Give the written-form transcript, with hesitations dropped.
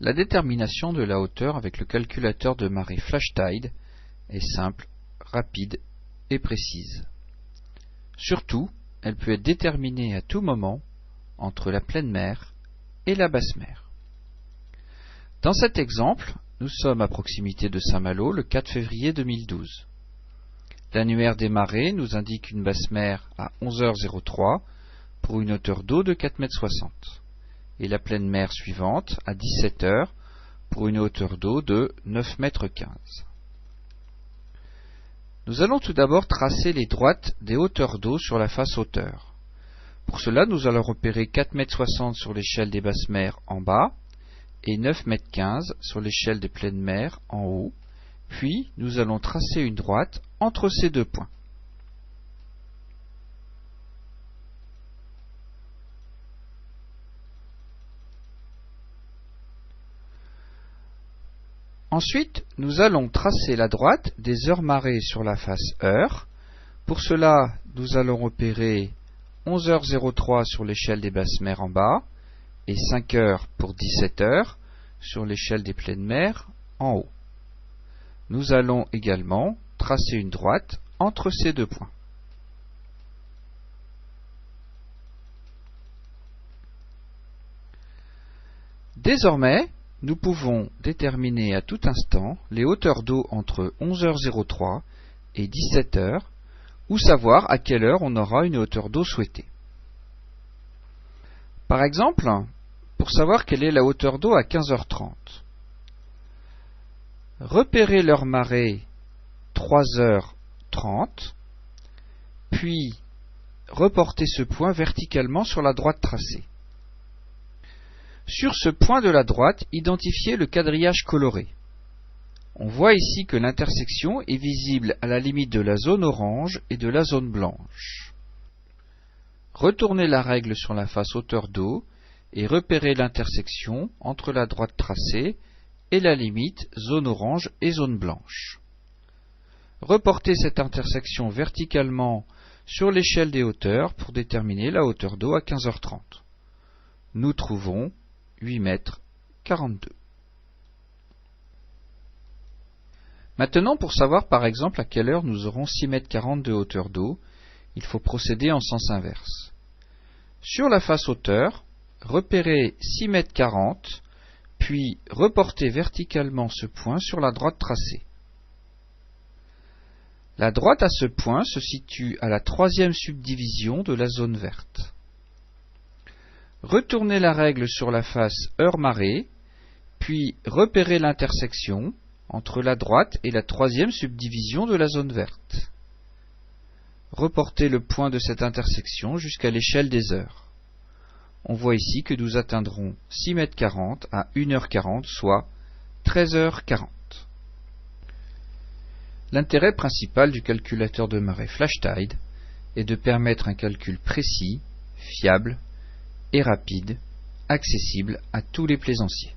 La détermination de la hauteur avec le calculateur de marée FlashTide est simple, rapide et précise. Surtout, elle peut être déterminée à tout moment entre la pleine mer et la basse mer. Dans cet exemple, nous sommes à proximité de Saint-Malo le 4 février 2012. L'annuaire des marées nous indique une basse mer à 11h03 pour une hauteur d'eau de 4,60 m et la pleine mer suivante à 17h pour une hauteur d'eau de 9,15 m. Nous allons tout d'abord tracer les droites des hauteurs d'eau sur la face hauteur. Pour cela, nous allons repérer 4,60 m sur l'échelle des basses mers en bas et 9,15 m sur l'échelle des pleines mers en haut, puis nous allons tracer une droite entre ces deux points. Ensuite, nous allons tracer la droite des heures marées sur la face heure. Pour cela, nous allons repérer 11h03 sur l'échelle des basses mers en bas et 5h pour 17h sur l'échelle des pleines mers en haut. Nous allons également tracer une droite entre ces deux points. Désormais, nous pouvons déterminer à tout instant les hauteurs d'eau entre 11h03 et 17h, ou savoir à quelle heure on aura une hauteur d'eau souhaitée. Par exemple, pour savoir quelle est la hauteur d'eau à 15h30, repérez l'heure marée 3h30, puis reportez ce point verticalement sur la droite tracée. Sur ce point de la droite, identifiez le quadrillage coloré. On voit ici que l'intersection est visible à la limite de la zone orange et de la zone blanche. Retournez la règle sur la face hauteur d'eau et repérez l'intersection entre la droite tracée et la limite zone orange et zone blanche. Reportez cette intersection verticalement sur l'échelle des hauteurs pour déterminer la hauteur d'eau à 15h30. Nous trouvons 8,42 m. Maintenant, pour savoir par exemple à quelle heure nous aurons 6,40 m de hauteur d'eau, il faut procéder en sens inverse. Sur la face hauteur, repérez 6,40 m, puis reportez verticalement ce point sur la droite tracée. La droite à ce point se situe à la troisième subdivision de la zone verte. Retournez la règle sur la face heure marée, puis repérez l'intersection entre la droite et la troisième subdivision de la zone verte. Reportez le point de cette intersection jusqu'à l'échelle des heures. On voit ici que nous atteindrons 6,40 m à 1h40, soit 13h40. L'intérêt principal du calculateur de marée FlashTide est de permettre un calcul précis, fiable et rapide, accessible à tous les plaisanciers.